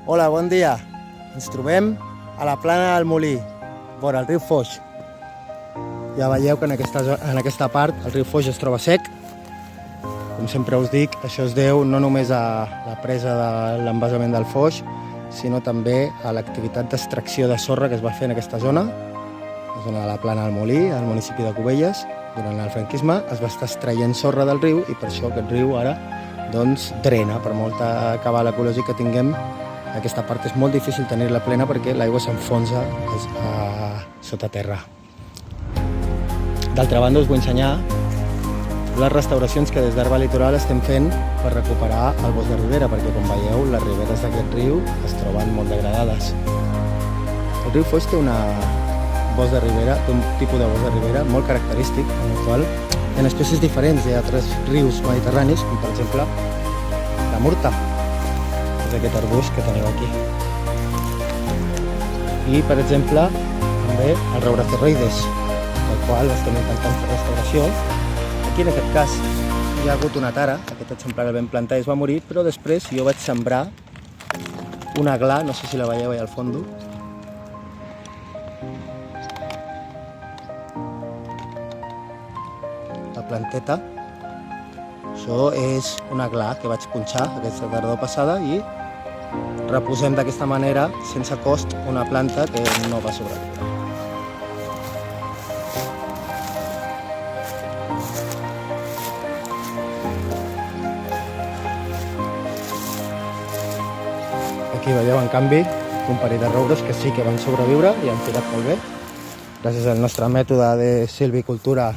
Hola, bon dia. Ens trobem a la plana del Molí, vora el riu Foix. Ja veieu que en aquesta part el riu Foix es troba sec. Com sempre us dic, això es deu no només a la presa de l'embassament del Foix, sinó també a l'activitat d'extracció de sorra que es va fer en aquesta zona, la zona de la plana del Molí, al municipi de Cubelles. Durant el franquisme es va estar extraient sorra del riu i per això aquest riu ara drena. Per molta cabal ecològic que tinguem, aquesta part és molt difícil tenir-la plena perquè l'aigua s'enfonsa sota terra. D'altra banda, us vull ensenyar les restauracions que des d'Herba Litoral estem fent per recuperar el bosc de ribera, perquè com veieu les riberes d'aquest riu es troben molt degradades. El riu Foix té un tipus de bosc de ribera molt característic, en el qual hi ha espècies diferents d'altres rius mediterranis, com per exemple la murta, que és aquest arbust que teniu aquí. I, per exemple, també el Rauroceroides, del qual estem intentant fer restauració. Aquí, en aquest cas, hi ha hagut una tara, aquest exemplar el vam plantar i es va morir, però després jo vaig sembrar una gla, no sé si la veieu allà al fons, la planteta. Això és una gla que vaig punxar aquesta tardor passada i reposem d'aquesta manera, sense cost, una planta que no va sobreviure. Aquí veieu, en canvi, un parell de roures que sí que van sobreviure i han tirat molt bé, gràcies al nostre mètode de silvicultura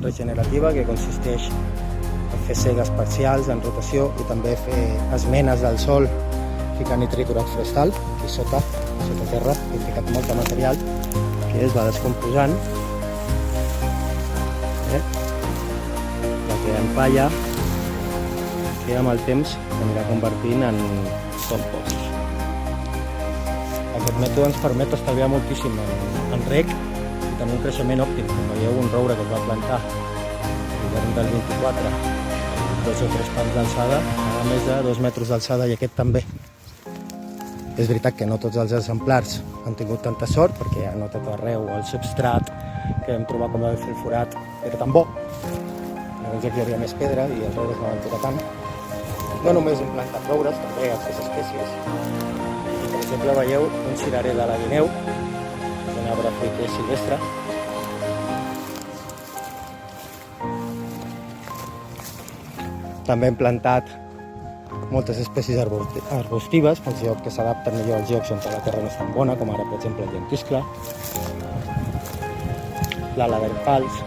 regenerativa, que consisteix en fer segues parcials en rotació i també fer esmenes del sòl ficant-hi triturat forestal. Aquí sota terra he ficat molt de material que es va descomposant, va quedant palla que amb el temps anirà convertint en compost. Aquest mètode ens permet estalviar moltíssim en reg i tenir un creixement òptim. Com veieu, un roure que es va plantar a l'hivern del 24, 2 o 3 pams d'alçada, a més de 2 metres d'alçada, i aquest també. És veritat que no tots els exemplars han tingut tanta sort, perquè no tot arreu el substrat que vam trobar com va fer el forat era tan bo. Llavors aquí hi havia més pedra i els roures no van tocar tant. No només hem plantat roures, també altres espècies. I, per exemple, veieu un cirerer de la guineu, un arbre fruiter silvestre. També hem plantat moltes espècies arbustives, penseu que s'adapten millor als llocs on la terra no és tan bona, com ara, per exemple, el llentiscle, l'ala d'erpals.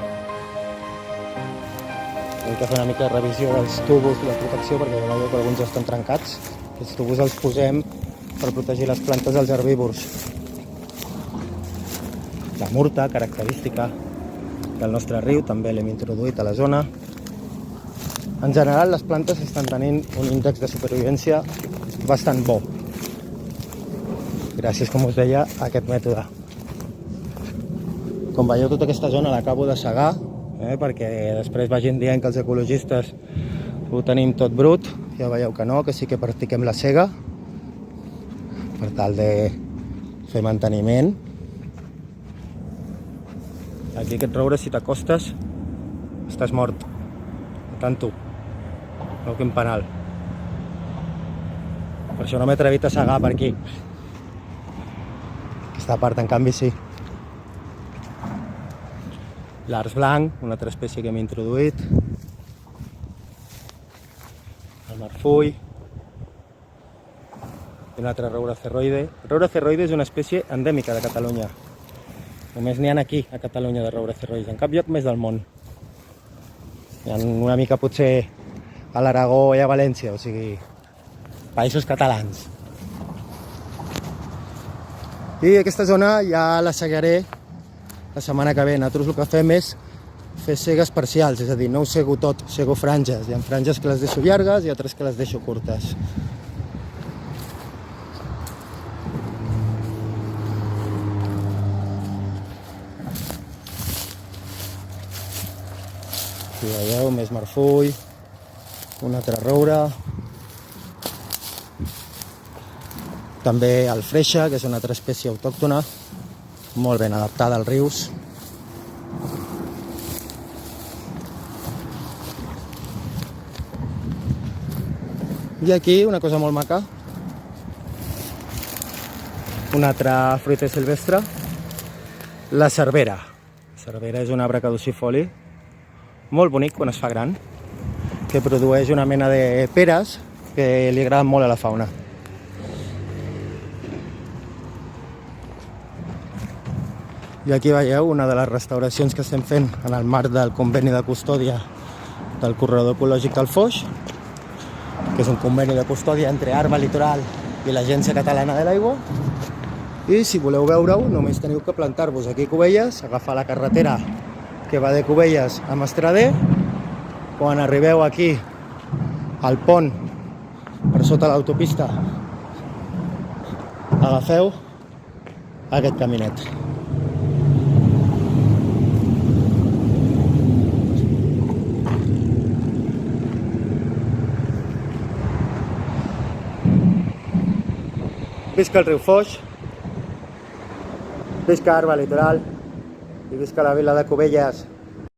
Hem de fer una mica de revisió dels tubos i la protecció, perquè veieu que alguns estan trencats. Aquests tubos els posem per protegir les plantes dels herbívors. La murta, característica del nostre riu, també l'hem introduït a la zona. En general, les plantes estan tenint un índex de supervivència bastant bo, gràcies, com us deia, a aquest mètode. Com veieu, tota aquesta zona l'acabo de segar, perquè després vagin dient que els ecologistes ho tenim tot brut. Ja veieu que no, que sí que practiquem la sega per tal de fer manteniment. Aquí aquest roure, si t'acostes, estàs mort. Tant tu. Veu quin penal. Per això no m'he atrevit a segar per aquí. Aquesta part, en canvi, sí. L'ars blanc, una altra espècie que hem introduït. El marfull. I un altre rauroceroide. El rauroceroide és una espècie endèmica de Catalunya. Només n'hi ha aquí, a Catalunya, de rauroceroides. En cap lloc més del món. Hi ha una mica, potser, a l'Aragó i a València, o sigui, països catalans. I aquesta zona ja la seguiré la setmana que ve. Nosaltres el que fem és fer segues parcials, és a dir, no ho sego tot, sego franges. Hi ha franges que les deixo llargues i altres que les deixo curtes. Aquí veieu, més marfull, un altre roure. També el freixe, que és una altra espècie autòctona, molt ben adaptada als rius. I aquí una cosa molt maca, una altra fruita silvestre, la cervera. La cervera és un arbre caducifoli molt bonic quan es fa gran, que produeix una mena de peres que li agraden molt a la fauna. I aquí veieu una de les restauracions que estem fent en el marc del conveni de custòdia del corredor ecològic del Foix, que és un conveni de custòdia entre Arba Litoral i l'Agència Catalana de l'Aigua. I si voleu veure-ho, només teniu que plantar-vos aquí a Cubelles, agafar la carretera que va de Cubelles a Mastrader. Quan arribeu aquí al pont per sota l'autopista, agafeu aquest caminet. Visca el riu Foix, visca Arba Litoral i visca la vila de Cubelles.